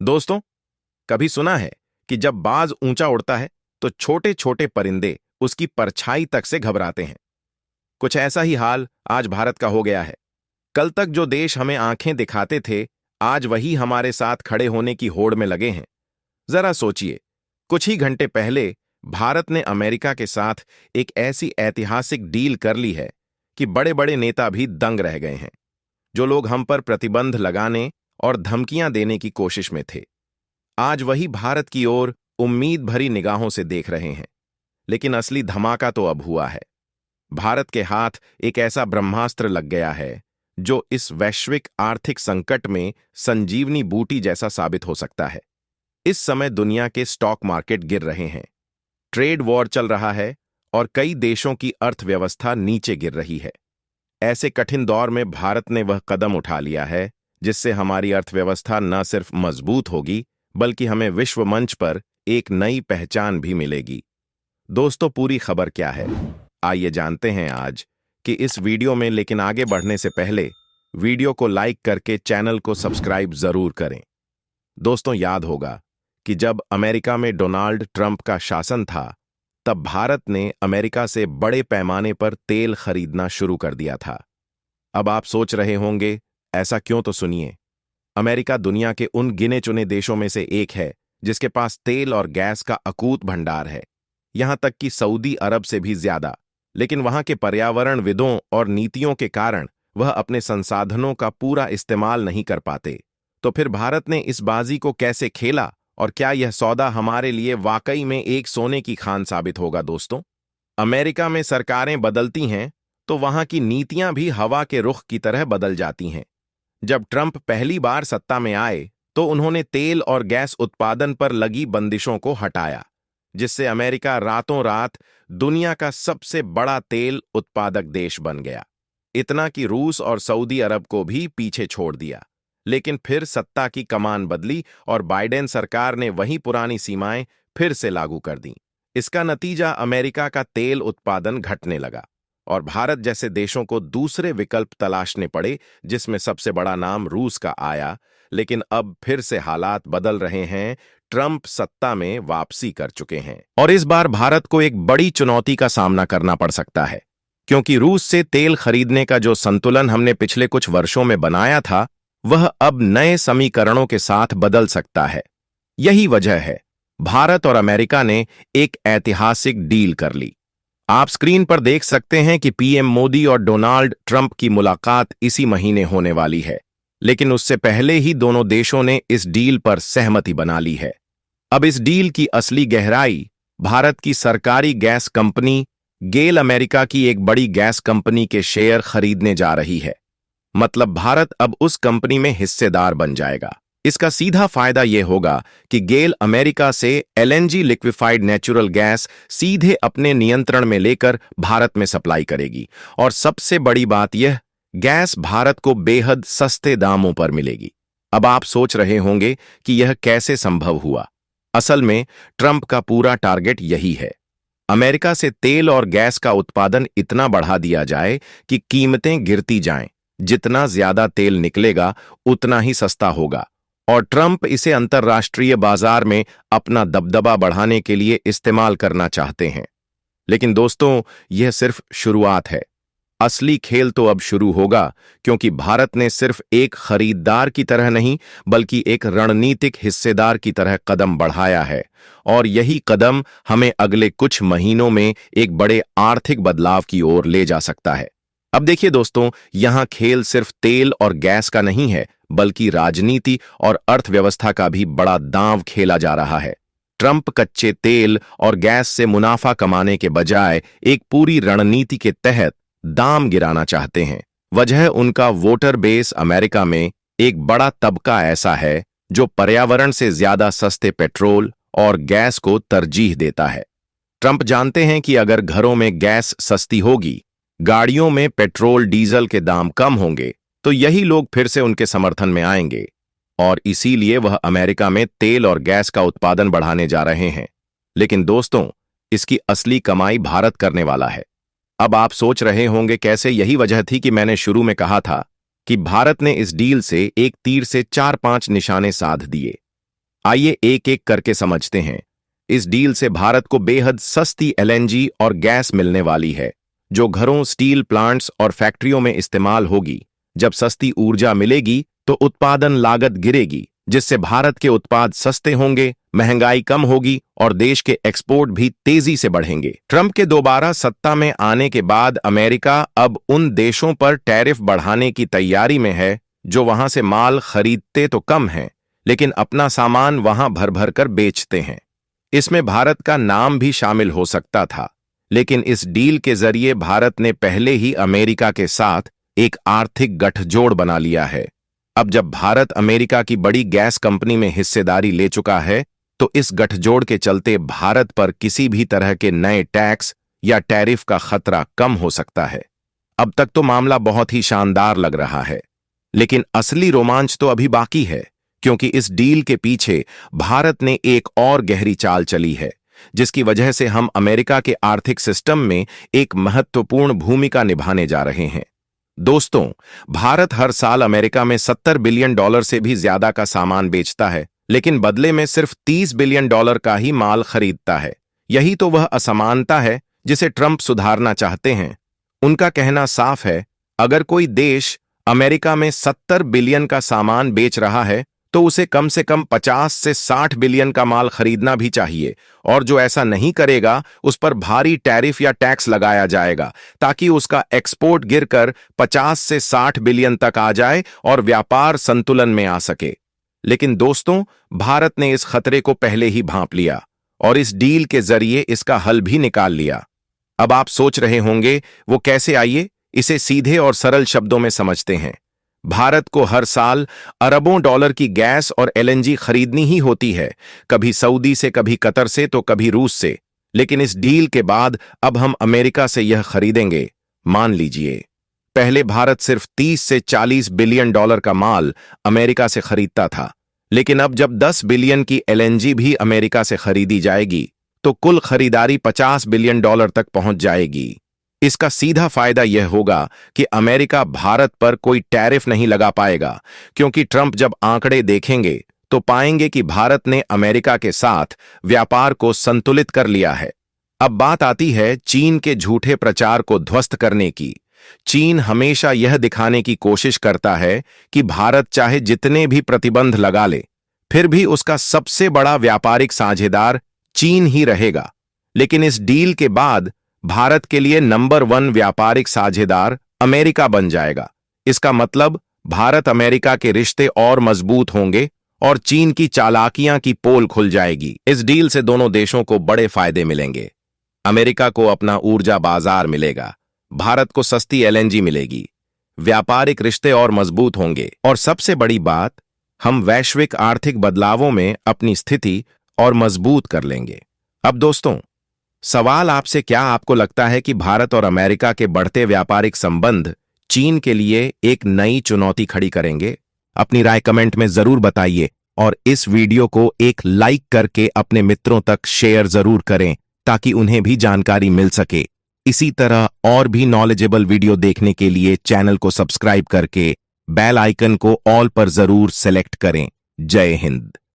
दोस्तों, कभी सुना है कि जब बाज ऊंचा उड़ता है तो छोटे छोटे परिंदे उसकी परछाई तक से घबराते हैं। कुछ ऐसा ही हाल आज भारत का हो गया है। कल तक जो देश हमें आंखें दिखाते थे, आज वही हमारे साथ खड़े होने की होड़ में लगे हैं। जरा सोचिए, कुछ ही घंटे पहले भारत ने अमेरिका के साथ एक ऐसी ऐतिहासिक डील कर ली है कि बड़े बड़े नेता भी दंग रह गए हैं। जो लोग हम पर प्रतिबंध लगाने और धमकियां देने की कोशिश में थे, आज वही भारत की ओर उम्मीद भरी निगाहों से देख रहे हैं। लेकिन असली धमाका तो अब हुआ है। भारत के हाथ एक ऐसा ब्रह्मास्त्र लग गया है जो इस वैश्विक आर्थिक संकट में संजीवनी बूटी जैसा साबित हो सकता है। इस समय दुनिया के स्टॉक मार्केट गिर रहे हैं, ट्रेड वॉर चल रहा है और कई देशों की अर्थव्यवस्था नीचे गिर रही है। ऐसे कठिन दौर में भारत ने वह कदम उठा लिया है जिससे हमारी अर्थव्यवस्था न सिर्फ मजबूत होगी, बल्कि हमें विश्व मंच पर एक नई पहचान भी मिलेगी। दोस्तों, पूरी खबर क्या है, आइए जानते हैं आज कि इस वीडियो में। लेकिन आगे बढ़ने से पहले वीडियो को लाइक करके चैनल को सब्सक्राइब जरूर करें। दोस्तों, याद होगा कि जब अमेरिका में डोनाल्ड ट्रंप का शासन था, तब भारत ने अमेरिका से बड़े पैमाने पर तेल खरीदना शुरू कर दिया था। अब आप सोच रहे होंगे, ऐसा क्यों? तो सुनिए। अमेरिका दुनिया के उन गिने चुने देशों में से एक है जिसके पास तेल और गैस का अकूत भंडार है, यहां तक कि सऊदी अरब से भी ज्यादा। लेकिन वहां के पर्यावरणविदों और नीतियों के कारण वह अपने संसाधनों का पूरा इस्तेमाल नहीं कर पाते। तो फिर भारत ने इस बाजी को कैसे खेला और क्या यह सौदा हमारे लिए वाकई में एक सोने की खान साबित होगा? दोस्तों, अमेरिका में सरकारें बदलती हैं तो वहां की नीतियां भी हवा के रुख की तरह बदल जाती हैं। जब ट्रंप पहली बार सत्ता में आए तो उन्होंने तेल और गैस उत्पादन पर लगी बंदिशों को हटाया, जिससे अमेरिका रातों रात दुनिया का सबसे बड़ा तेल उत्पादक देश बन गया। इतना कि रूस और सऊदी अरब को भी पीछे छोड़ दिया। लेकिन फिर सत्ता की कमान बदली और बाइडेन सरकार ने वही पुरानी सीमाएं फिर से लागू कर दी। इसका नतीजा अमेरिका का तेल उत्पादन घटने लगा और भारत जैसे देशों को दूसरे विकल्प तलाशने पड़े, जिसमें सबसे बड़ा नाम रूस का आया। लेकिन अब फिर से हालात बदल रहे हैं। ट्रंप सत्ता में वापसी कर चुके हैं और इस बार भारत को एक बड़ी चुनौती का सामना करना पड़ सकता है, क्योंकि रूस से तेल खरीदने का जो संतुलन हमने पिछले कुछ वर्षों में बनाया था, वह अब नए समीकरणों के साथ बदल सकता है। यही वजह है भारत और अमेरिका ने एक ऐतिहासिक डील कर ली। आप स्क्रीन पर देख सकते हैं कि पीएम मोदी और डोनाल्ड ट्रंप की मुलाकात इसी महीने होने वाली है। लेकिन उससे पहले ही दोनों देशों ने इस डील पर सहमति बना ली है। अब इस डील की असली गहराई भारत की सरकारी गैस कंपनी गेल अमेरिका की एक बड़ी गैस कंपनी के शेयर खरीदने जा रही है। मतलब भारत अब उस कंपनी में हिस्सेदार बन जाएगा। इसका सीधा फायदा यह होगा कि गेल अमेरिका से एलएनजी लिक्विफाइड नेचुरल गैस सीधे अपने नियंत्रण में लेकर भारत में सप्लाई करेगी। और सबसे बड़ी बात यह, गैस भारत को बेहद सस्ते दामों पर मिलेगी। अब आप सोच रहे होंगे कि यह कैसे संभव हुआ। असल में ट्रंप का पूरा टारगेट यही है। अमेरिका से तेल और गैस का उत्पादन इतना बढ़ा दिया जाए कि कीमतें गिरती जाएं। जितना ज्यादा तेल निकलेगा उतना ही सस्ता होगा और ट्रंप इसे अंतर्राष्ट्रीय बाजार में अपना दबदबा बढ़ाने के लिए इस्तेमाल करना चाहते हैं। लेकिन दोस्तों, यह सिर्फ शुरुआत है। असली खेल तो अब शुरू होगा, क्योंकि भारत ने सिर्फ एक खरीदार की तरह नहीं, बल्कि एक रणनीतिक हिस्सेदार की तरह कदम बढ़ाया है। और यही कदम हमें अगले कुछ महीनों में एक बड़े आर्थिक बदलाव की ओर ले जा सकता है। अब देखिए दोस्तों, यहां खेल सिर्फ तेल और गैस का नहीं है, बल्कि राजनीति और अर्थव्यवस्था का भी बड़ा दांव खेला जा रहा है। ट्रंप कच्चे तेल और गैस से मुनाफा कमाने के बजाय एक पूरी रणनीति के तहत दाम गिराना चाहते हैं। वजह उनका वोटर बेस अमेरिका में एक बड़ा तबका ऐसा है जो पर्यावरण से ज्यादा सस्ते पेट्रोल और गैस को तरजीह देता है। ट्रंप जानते हैं कि अगर घरों में गैस सस्ती होगी, गाड़ियों में पेट्रोल डीजल के दाम कम होंगे, तो यही लोग फिर से उनके समर्थन में आएंगे और इसीलिए वह अमेरिका में तेल और गैस का उत्पादन बढ़ाने जा रहे हैं। लेकिन दोस्तों, इसकी असली कमाई भारत करने वाला है। अब आप सोच रहे होंगे कैसे? यही वजह थी कि मैंने शुरू में कहा था कि भारत ने इस डील से एक तीर से 4-5 निशाने साध दिए। आइए एक एक करके समझते हैं। इस डील से भारत को बेहद सस्ती एलएनजी और गैस मिलने वाली है, जो घरों, स्टील प्लांट्स और फैक्ट्रियों में इस्तेमाल होगी। जब सस्ती ऊर्जा मिलेगी तो उत्पादन लागत गिरेगी, जिससे भारत के उत्पाद सस्ते होंगे, महंगाई कम होगी और देश के एक्सपोर्ट भी तेजी से बढ़ेंगे। ट्रंप के दोबारा सत्ता में आने के बाद अमेरिका अब उन देशों पर टैरिफ बढ़ाने की तैयारी में है जो वहां से माल खरीदते तो कम हैं, लेकिन अपना सामान वहां भर भर कर बेचते हैं। इसमें भारत का नाम भी शामिल हो सकता था, लेकिन इस डील के जरिए भारत ने पहले ही अमेरिका के साथ एक आर्थिक गठजोड़ बना लिया है। अब जब भारत अमेरिका की बड़ी गैस कंपनी में हिस्सेदारी ले चुका है, तो इस गठजोड़ के चलते भारत पर किसी भी तरह के नए टैक्स या टैरिफ का खतरा कम हो सकता है। अब तक तो मामला बहुत ही शानदार लग रहा है, लेकिन असली रोमांच तो अभी बाकी है, क्योंकि इस डील के पीछे भारत ने एक और गहरी चाल चली है, जिसकी वजह से हम अमेरिका के आर्थिक सिस्टम में एक महत्वपूर्ण भूमिका निभाने जा रहे हैं। दोस्तों, भारत हर साल अमेरिका में $70 बिलियन से भी ज्यादा का सामान बेचता है, लेकिन बदले में सिर्फ $30 बिलियन का ही माल खरीदता है। यही तो वह असमानता है जिसे ट्रंप सुधारना चाहते हैं। उनका कहना साफ है, अगर कोई देश अमेरिका में 70 बिलियन का सामान बेच रहा है, तो उसे कम से कम 50 से 60 बिलियन का माल खरीदना भी चाहिए, और जो ऐसा नहीं करेगा उस पर भारी टैरिफ या टैक्स लगाया जाएगा, ताकि उसका एक्सपोर्ट गिरकर 50 से 60 बिलियन तक आ जाए और व्यापार संतुलन में आ सके। लेकिन दोस्तों, भारत ने इस खतरे को पहले ही भांप लिया और इस डील के जरिए इसका हल भी निकाल लिया। अब आप सोच रहे होंगे वो कैसे, आइए इसे सीधे और सरल शब्दों में समझते हैं। भारत को हर साल अरबों डॉलर की गैस और एलएनजी खरीदनी ही होती है, कभी सऊदी से, कभी कतर से, तो कभी रूस से। लेकिन इस डील के बाद अब हम अमेरिका से यह खरीदेंगे। मान लीजिए, पहले भारत सिर्फ 30 से 40 बिलियन डॉलर का माल अमेरिका से खरीदता था, लेकिन अब जब 10 बिलियन की एलएनजी भी अमेरिका से खरीदी जाएगी, तो कुल खरीदारी 50 बिलियन डॉलर तक पहुंच जाएगी। इसका सीधा फायदा यह होगा कि अमेरिका भारत पर कोई टैरिफ नहीं लगा पाएगा, क्योंकि ट्रंप जब आंकड़े देखेंगे तो पाएंगे कि भारत ने अमेरिका के साथ व्यापार को संतुलित कर लिया है। अब बात आती है चीन के झूठे प्रचार को ध्वस्त करने की। चीन हमेशा यह दिखाने की कोशिश करता है कि भारत चाहे जितने भी प्रतिबंध लगा ले, फिर भी उसका सबसे बड़ा व्यापारिक साझेदार चीन ही रहेगा। लेकिन इस डील के बाद भारत के लिए नंबर 1 व्यापारिक साझेदार अमेरिका बन जाएगा। इसका मतलब भारत अमेरिका के रिश्ते और मजबूत होंगे और चीन की चालाकियां की पोल खुल जाएगी। इस डील से दोनों देशों को बड़े फायदे मिलेंगे। अमेरिका को अपना ऊर्जा बाजार मिलेगा, भारत को सस्ती एलएनजी मिलेगी, व्यापारिक रिश्ते और मजबूत होंगे, और सबसे बड़ी बात, हम वैश्विक आर्थिक बदलावों में अपनी स्थिति और मजबूत कर लेंगे। अब दोस्तों, सवाल आपसे, क्या आपको लगता है कि भारत और अमेरिका के बढ़ते व्यापारिक संबंध चीन के लिए एक नई चुनौती खड़ी करेंगे? अपनी राय कमेंट में जरूर बताइए और इस वीडियो को एक लाइक करके अपने मित्रों तक शेयर जरूर करें, ताकि उन्हें भी जानकारी मिल सके। इसी तरह और भी नॉलेजेबल वीडियो देखने के लिए चैनल को सब्सक्राइब करके बेल आइकन को ऑल पर जरूर सेलेक्ट करें। जय हिंद।